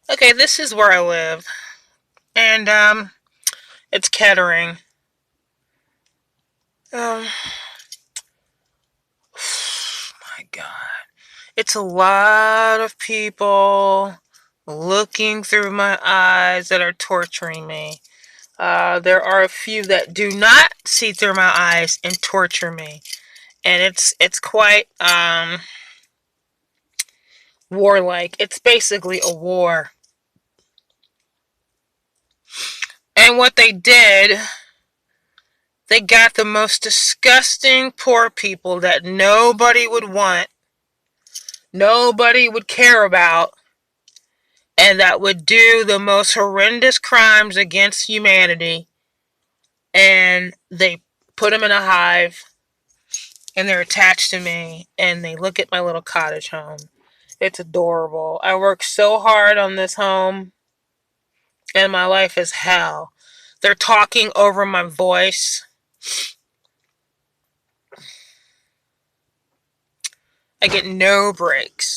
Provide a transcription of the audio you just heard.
Okay, this is where I live, and it's Kettering. Um, my God, it's a lot of people looking through my eyes that are torturing me. There are a few that do not see through my eyes and torture me, and it's quite warlike. It's basically a war. And what they did, they got the most disgusting poor people that nobody would want, nobody would care about, and that would do the most horrendous crimes against humanity. And they put them in a hive, and they're attached to me, and they look at my little cottage home. It's adorable. I work so hard on this home, and my life is hell. They're talking over my voice. I get no breaks.